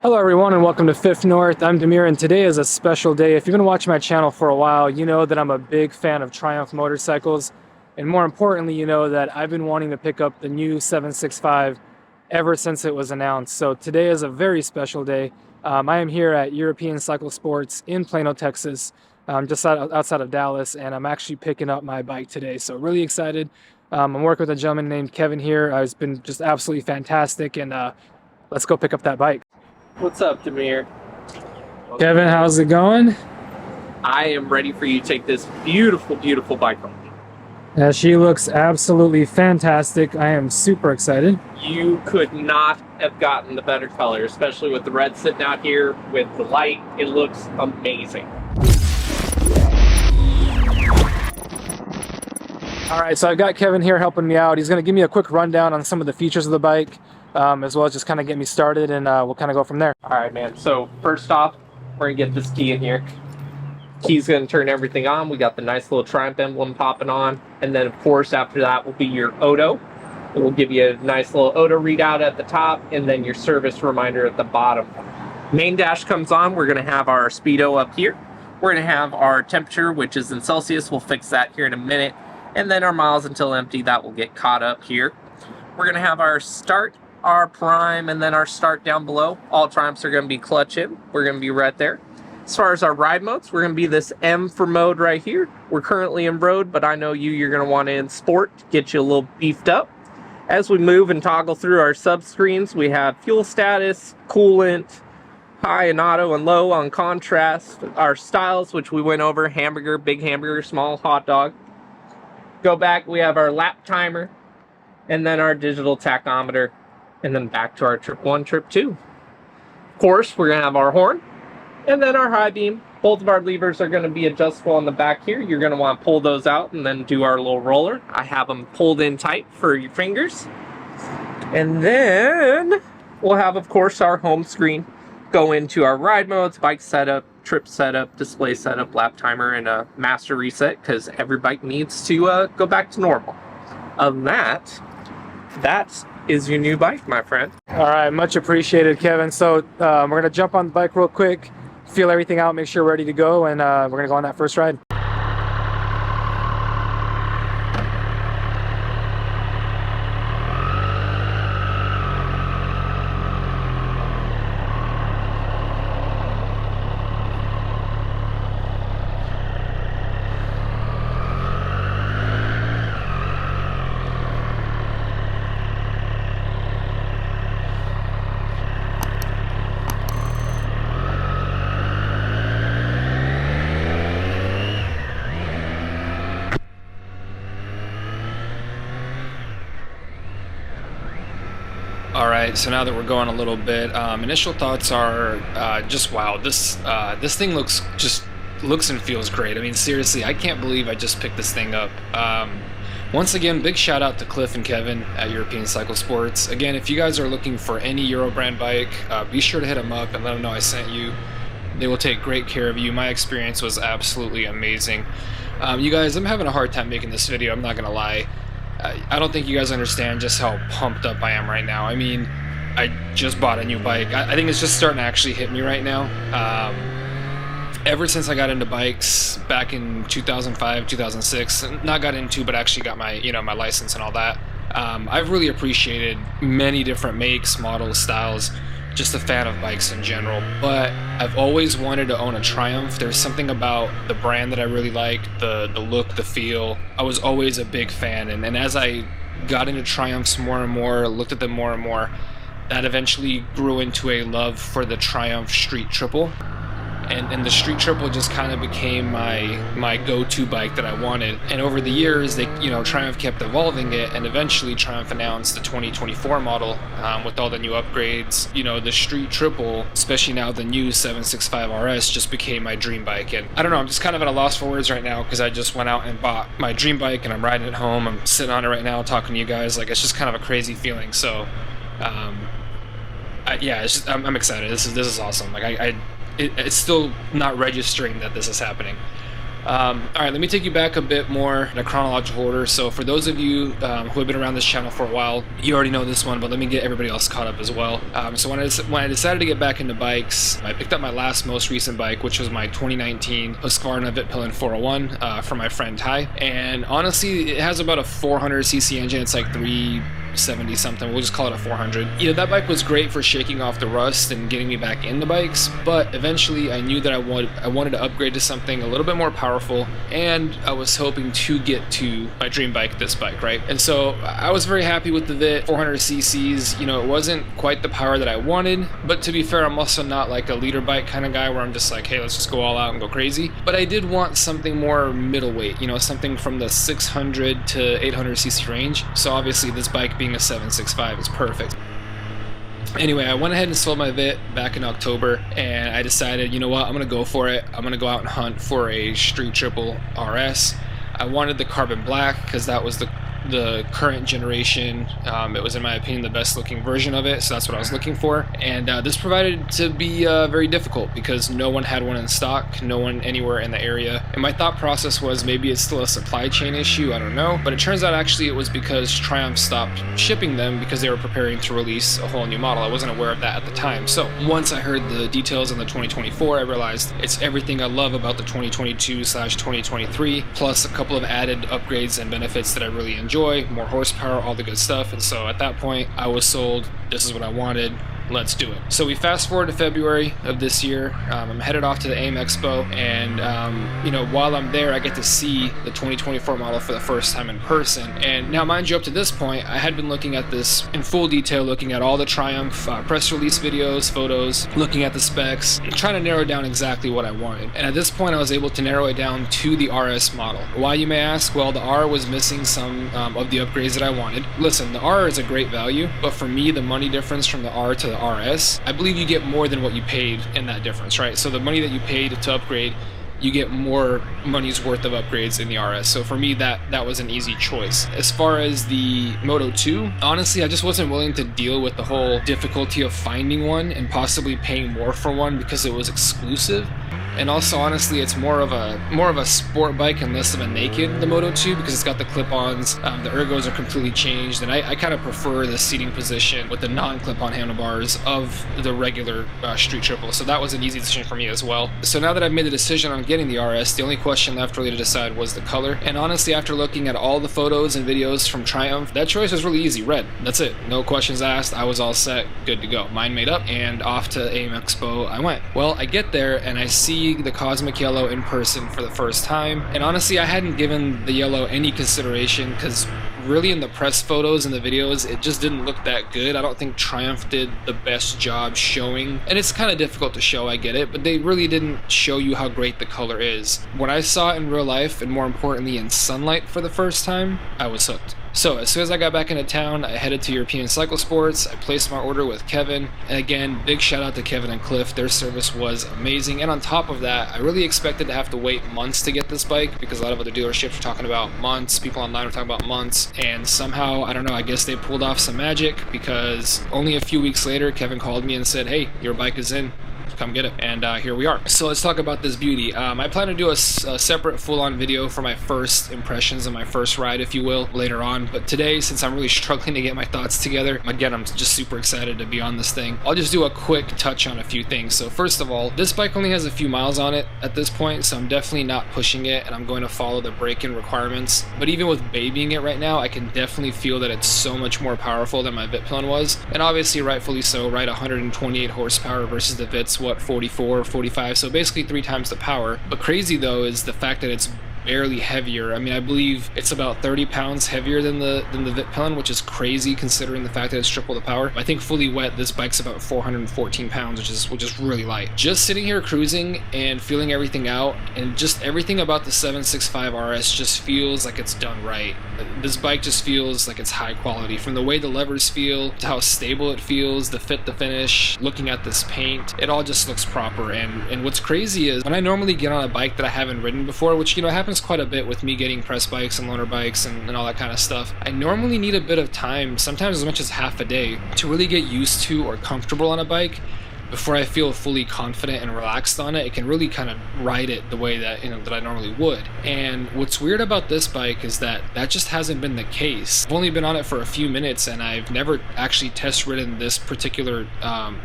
Hello everyone and welcome to Fifth North. I'm Demir and today is a special day. If you've been watching my channel for a while, you know that I'm a big fan of Triumph motorcycles. And more importantly, you know that I've been wanting to pick up the new 765 ever since it was announced. So today is a very special day. I am here at European Cycle Sports in Plano, Texas, just outside of Dallas, and I'm actually picking up my bike today. So really excited. I'm working with a gentleman named Kevin here. It's been just absolutely fantastic, and let's go pick up that bike. What's up, Demir? Kevin, how's it going? I am ready for you to take this beautiful, beautiful bike home. Yeah, she looks absolutely fantastic. I am super excited. You could not have gotten the better color, especially with the red sitting out here with the light. It looks amazing. All right, so I've got Kevin here helping me out. He's going to give me a quick rundown on some of the features of the bike, as well as just kind of get me started, and we'll kind of go from there. All right, man. So first off, we're going to get this key in here. Key's going to turn everything on. We got the nice little Triumph emblem popping on. And then, of course, after that will be your OTO. It will give you a nice little OTO readout at the top, and then your service reminder at the bottom. Main dash comes on. We're going to have our speedo up here. We're going to have our temperature, which is in Celsius. We'll fix that here in a minute. And then our miles until empty, that will get caught up here. We're going to have our start, our prime, and then our start down below. All Triumphs are going to be clutch in. We're going to be right there. As far as our ride modes, we're going to be this M for mode right here. We're currently in road, but I know you're going to want it in sport to get you a little beefed up. As we move and toggle through our sub screens, we have fuel status, coolant, high and auto and low on contrast. Our styles, which we went over, hamburger, big hamburger, small hot dog. Go back, we have our lap timer, and then our digital tachometer, and then back to our trip 1, trip 2. Of course, we're going to have our horn, and then our high beam. Both of our levers are going to be adjustable on the back here. You're going to want to pull those out and then do our little roller. I have them pulled in tight for your fingers. And then we'll have, of course, our home screen go into our ride modes, bike setup, trip setup, display setup, lap timer, and a master reset, because every bike needs to go back to normal. Other than that, that is your new bike, my friend. All right, much appreciated, Kevin. So we're going to jump on the bike real quick, feel everything out, make sure we're ready to go, and we're going to go on that first ride. Alright, so now that we're going a little bit, initial thoughts are just wow, this thing looks and feels great. I mean, seriously, I can't believe I just picked this thing up. Once again, big shout out to Cliff and Kevin at European Cycle Sports. Again, if you guys are looking for any Euro brand bike, be sure to hit them up and let them know I sent you. They will take great care of you. My experience was absolutely amazing. You guys, I'm having a hard time making this video, I'm not gonna lie. I don't think you guys understand just how pumped up I am right now. I mean, I just bought a new bike. I think it's just starting to actually hit me right now. Ever since I got into bikes back in 2005, 2006, not got into, but actually got my, my license and all that, I've really appreciated many different makes, models, styles, just a fan of bikes in general. But I've always wanted to own a Triumph. There's something about the brand that I really like, the look, the feel. I was always a big fan, and as I got into Triumphs more and more, looked at them more and more, that eventually grew into a love for the Triumph Street Triple. And the Street Triple just kind of became my go-to bike that I wanted. And over the years, Triumph kept evolving it, and eventually Triumph announced the 2024 model with all the new upgrades. The Street Triple, especially now the new 765 RS, just became my dream bike. And I don't know, I'm just kind of at a loss for words right now, because I just went out and bought my dream bike, and I'm riding it home. I'm sitting on it right now talking to you guys. Like, it's just kind of a crazy feeling. So, yeah, I'm excited. This is awesome. Like, it's still not registering that this is happening. All right, let me take you back a bit more in a chronological order. So for those of you who have been around this channel for a while, you already know this one, but let me get everybody else caught up as well. So when I decided to get back into bikes, I picked up my most recent bike, which was my 2019 Husqvarna Vitpillen 401 from my friend Ty. And honestly, it has about a 400cc engine. It's like 370 something. We'll just call it a 400. You know, that bike was great for shaking off the rust and getting me back into bikes, but eventually I knew that I wanted to upgrade to something a little bit more powerful, and I was hoping to get to my dream bike, this bike, right? And so I was very happy with the Vit 400 cc's. You know, it wasn't quite the power that I wanted, but to be fair, I'm also not like a leader bike kind of guy where I'm just like, hey, let's just go all out and go crazy. But I did want something more middleweight, you know, something from the 600 to 800 cc range. So obviously this bike being a 765 is perfect. Anyway, I went ahead and sold my Vit back in October, and I decided, you know what, I'm going to go for it. I'm going to go out and hunt for a Street Triple RS. I wanted the carbon black because that was the current generation. It was, in my opinion, the best looking version of it, so that's what I was looking for. And this provided to be very difficult because no one had one in stock, no one anywhere in the area. And my thought process was maybe it's still a supply chain issue, I don't know. But it turns out actually it was because Triumph stopped shipping them because they were preparing to release a whole new model. I wasn't aware of that at the time. So once I heard the details on the 2024, I realized it's everything I love about the 2022/2023, plus a couple of added upgrades and benefits that I really enjoy. More horsepower, all the good stuff. And so at that point I was sold. This is what I wanted. Let's do it. So we fast forward to February of this year. I'm headed off to the AIM Expo, and you know, while I'm there, I get to see the 2024 model for the first time in person. And now, mind you, up to this point, I had been looking at this in full detail, looking at all the Triumph press release videos, photos, looking at the specs, trying to narrow down exactly what I wanted. And at this point, I was able to narrow it down to the RS model. Why, you may ask? Well, the R was missing some of the upgrades that I wanted. Listen, the R is a great value, but for me, the money difference from the R to the RS, I believe you get more than what you paid in that difference, right? So the money that you paid to upgrade, you get more money's worth of upgrades in the RS. So for me, that was an easy choice. As far as the Moto 2, honestly, I just wasn't willing to deal with the whole difficulty of finding one and possibly paying more for one because it was exclusive. And also, honestly, it's more of a sport bike and less of a naked, the Moto 2, because it's got the clip-ons. The ergos are completely changed, and I kind of prefer the seating position with the non-clip-on handlebars of the regular Street Triple. So that was an easy decision for me as well. So now that I've made the decision on getting the RS, the only question left really to decide was the color. And honestly, after looking at all the photos and videos from Triumph, that choice was really easy. Red. That's it. No questions asked. I was all set. Good to go. Mind made up, and off to AIM Expo I went. Well, I get there, and I see the cosmic yellow in person for the first time, and honestly I hadn't given the yellow any consideration because really in the press photos and the videos it just didn't look that good. I don't think Triumph did the best job showing, and it's kind of difficult to show, I get it, but they really didn't show you how great the color is. When I saw it in real life, and more importantly in sunlight for the first time, I was hooked. So as soon as I got back into town, I headed to European Cycle Sports. I placed my order with Kevin, and again, big shout out to Kevin and Cliff. Their service was amazing, and on top of that, I really expected to have to wait months to get this bike because a lot of other dealerships were talking about months, people online were talking about months, and somehow, I don't know, I guess they pulled off some magic because only a few weeks later, Kevin called me and said, hey, your bike is in. Come get it. And here we are. So let's talk about this beauty. I plan to do a separate full-on video for my first impressions and my first ride, if you will, later on. But today, since I'm really struggling to get my thoughts together, again, I'm just super excited to be on this thing. I'll just do a quick touch on a few things. So first of all, this bike only has a few miles on it at this point, so I'm definitely not pushing it, and I'm going to follow the break-in requirements. But even with babying it right now, I can definitely feel that it's so much more powerful than my Vitpillen was. And obviously, rightfully so, right? 128 horsepower versus the Vit's, what, 44, 45, so basically 3 times the power. But crazy though is the fact that it's barely heavier. I mean, I believe it's about 30 pounds heavier than the Vitpillen, which is crazy considering the fact that it's triple the power. I think fully wet, this bike's about 414 pounds, which is really light. Just sitting here cruising and feeling everything out, and just everything about the 765 RS just feels like it's done right. This bike just feels like it's high quality, from the way the levers feel to how stable it feels, the fit, the finish, looking at this paint, it all just looks proper. And what's crazy is when I normally get on a bike that I haven't ridden before, which, you know, happens quite a bit with me getting press bikes and loaner bikes and all that kind of stuff, I normally need a bit of time, sometimes as much as half a day, to really get used to or comfortable on a bike. before I feel fully confident and relaxed on it, it can really kind of ride it the way that, you know, that I normally would. And what's weird about this bike is that that just hasn't been the case. I've only been on it for a few minutes, and I've never actually test ridden this particular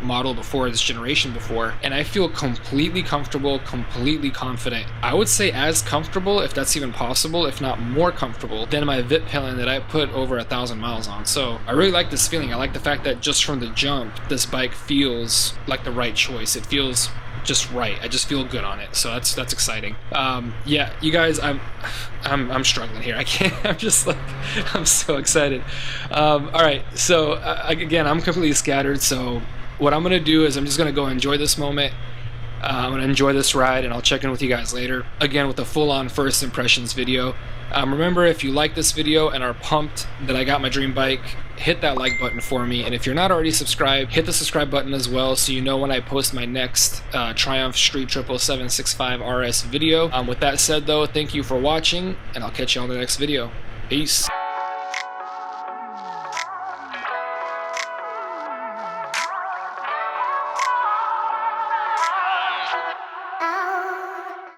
model before, this generation before, and I feel completely comfortable, completely confident. I would say as comfortable, if that's even possible, if not more comfortable than my VIP Palin that I put over 1,000 miles on. So I really like this feeling. I like the fact that just from the jump, this bike feels like the right choice. It feels just right. I just feel good on it. So that's exciting. Yeah, you guys, I'm struggling here. I can't. I'm just like, I'm so excited. All right. So again, I'm completely scattered. So what I'm gonna do is I'm just gonna go enjoy this moment. I'm gonna enjoy this ride, and I'll check in with you guys later. Again, with a full-on first impressions video. Remember, if you like this video and are pumped that I got my dream bike, hit that like button for me. And if you're not already subscribed, hit the subscribe button as well, so you know when I post my next Triumph Street 77765 RS video. With that said though, thank you for watching, and I'll catch you on the next video. Peace.